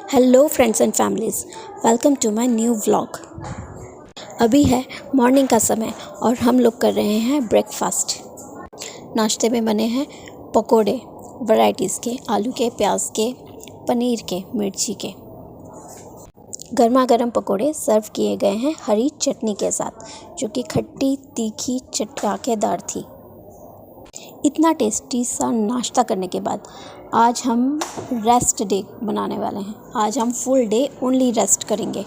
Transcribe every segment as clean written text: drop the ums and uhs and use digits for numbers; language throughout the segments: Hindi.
Hello friends and families, welcome to my new vlog. अभी है मॉर्निंग का समय और हम लोग कर रहे हैं ब्रेकफास्ट। नाश्ते में बने हैं पकोड़े वैरायटीज़ के, आलू के, प्याज के, पनीर के, मिर्ची के। गर्मा गर्म पकोड़े सर्व किए गए हैं हरी चटनी के साथ, जो कि खट्टी तीखी चटकाकेदार थी। इतना टेस्टी सा नाश्ता करने के बाद आज हम रेस्ट डे बनाने वाले हैं। आज हम फुल डे ओनली रेस्ट करेंगे।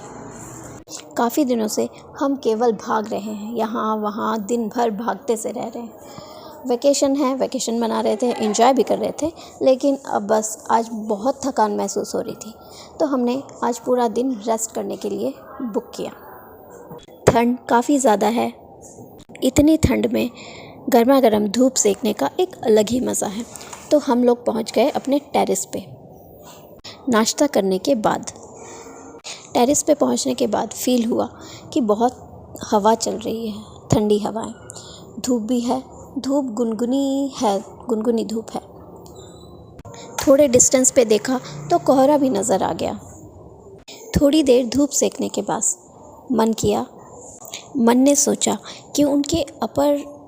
काफ़ी दिनों से हम केवल भाग रहे हैं, यहाँ वहाँ दिन भर भागते से रह रहे हैं। वैकेशन है, वैकेशन मना रहे थे, एंजॉय भी कर रहे थे, लेकिन अब बस आज बहुत थकान महसूस हो रही थी, तो हमने आज पूरा दिन रेस्ट करने के लिए बुक किया। ठंड काफ़ी ज़्यादा है, इतनी ठंड में गर्मा गर्म धूप सेकने का एक अलग ही मज़ा है। तो हम लोग पहुंच गए अपने टेरेस पे। नाश्ता करने के बाद टेरेस पे पहुंचने के बाद फील हुआ कि बहुत हवा चल रही है, ठंडी हवाएं, धूप भी है, धूप गुनगुनी है, गुनगुनी धूप है। थोड़े डिस्टेंस पे देखा तो कोहरा भी नज़र आ गया। थोड़ी देर धूप सेकने के बाद मन ने सोचा कि उनके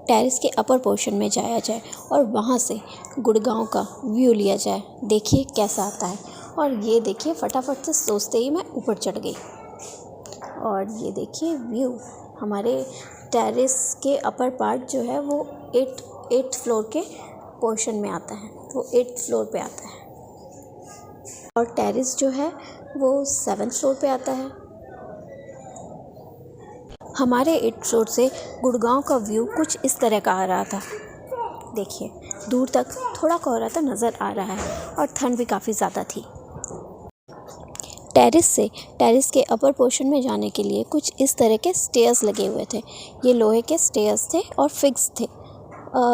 टेरेस के अपर पोर्शन में जाया जाए और वहाँ से गुड़गांव का व्यू लिया जाए, देखिए कैसा आता है। और ये देखिए, फटाफट से सोचते ही मैं ऊपर चढ़ गई और ये देखिए व्यू। हमारे टेरेस के अपर पार्ट जो है वो 8 फ्लोर के पोर्शन में आता है, वो 8 फ्लोर पे आता है और टेरेस जो है वो 7 फ्लोर पे आता है। हमारे 8 फ्लोर से गुड़गांव का व्यू कुछ इस तरह का आ रहा था। देखिए, दूर तक थोड़ा कोहरा तो नज़र आ रहा है और ठंड भी काफ़ी ज़्यादा थी। टेरेस के अपर पोर्शन में जाने के लिए कुछ इस तरह के स्टेयर्स लगे हुए थे। ये लोहे के स्टेयर्स थे और फिक्स थे।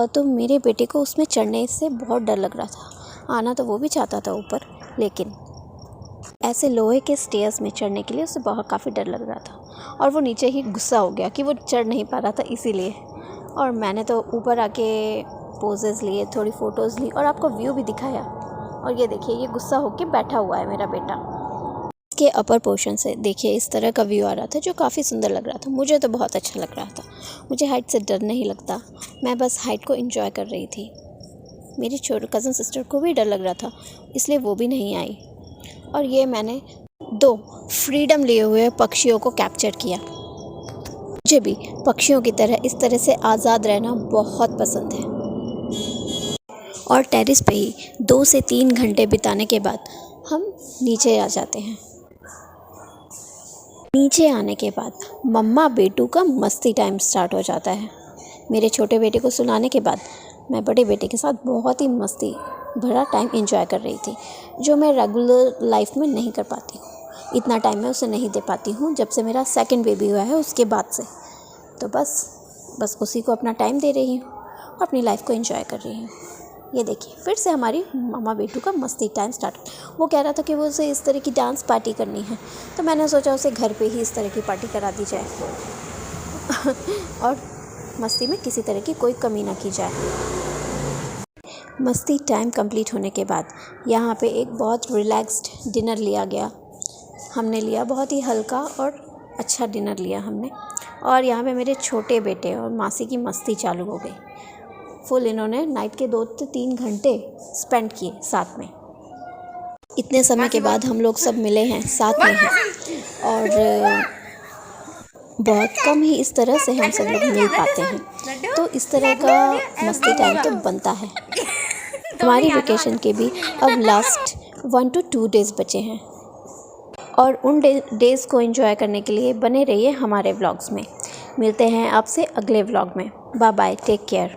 तो मेरे बेटे को उसमें चढ़ने से बहुत डर लग रहा था। आना तो वो भी चाहता था ऊपर, लेकिन ऐसे लोहे के स्टेयर्स में चढ़ने के लिए उसे काफ़ी डर लग रहा था और वो नीचे ही गुस्सा हो गया कि वो चढ़ नहीं पा रहा था इसीलिए। और मैंने तो ऊपर आके पोजेज़ लिए, थोड़ी फ़ोटोज़ ली और आपको व्यू भी दिखाया। और ये देखिए, ये गुस्सा होके बैठा हुआ है मेरा बेटा। इसके अपर पोर्शन से देखिए इस तरह का व्यू आ रहा था, जो काफ़ी सुंदर लग रहा था। मुझे तो बहुत अच्छा लग रहा था। मुझे हाइट से डर नहीं लगता, मैं बस हाइट को एंजॉय कर रही थी। मेरी कज़न सिस्टर को भी डर लग रहा था, इसलिए वो भी नहीं आई। और ये मैंने 2 फ्रीडम लिए हुए पक्षियों को कैप्चर किया। मुझे भी पक्षियों की तरह इस तरह से आज़ाद रहना बहुत पसंद है। और टेरेस पे ही 2 से 3 घंटे बिताने के बाद हम नीचे आ जाते हैं। नीचे आने के बाद मम्मा बेटू का मस्ती टाइम स्टार्ट हो जाता है। मेरे छोटे बेटे को सुलाने के बाद मैं बड़े बेटे के साथ बहुत ही मस्ती भरा टाइम एंजॉय कर रही थी, जो मैं रेगुलर लाइफ में नहीं कर पाती हूँ। इतना टाइम मैं उसे नहीं दे पाती हूँ जब से मेरा सेकंड बेबी हुआ है, उसके बाद से। तो बस उसी को अपना टाइम दे रही हूँ और अपनी लाइफ को एंजॉय कर रही हूँ। ये देखिए, फिर से हमारी मामा बेटू का मस्ती टाइम स्टार्ट। वो कह रहा था कि वो उसे इस तरह की डांस पार्टी करनी है, तो मैंने सोचा उसे घर पे ही इस तरह की पार्टी करा दी जाए और मस्ती में किसी तरह की कोई कमी ना की जाए। मस्ती टाइम कंप्लीट होने के बाद यहाँ पे एक बहुत रिलैक्स्ड डिनर लिया गया। हमने लिया बहुत ही हल्का और अच्छा डिनर लिया हमने। और यहाँ पे मेरे छोटे बेटे और मासी की मस्ती चालू हो गई। फुल इन्होंने नाइट के 2 से 3 घंटे स्पेंड किए साथ में। इतने समय के बाद हम लोग सब मिले हैं, साथ में हैं, और बहुत कम ही इस तरह से हम सब लोग मिल पाते हैं। तो इस तरह का मस्ती टाइम तो बनता है। हमारी वेकेशन के भी अब लास्ट 1 to 2 डेज़ बचे हैं और उन डेज़ को एंजॉय करने के लिए बने रहिए हमारे व्लॉग्स में। मिलते हैं आपसे अगले व्लॉग में। Bye bye, take care.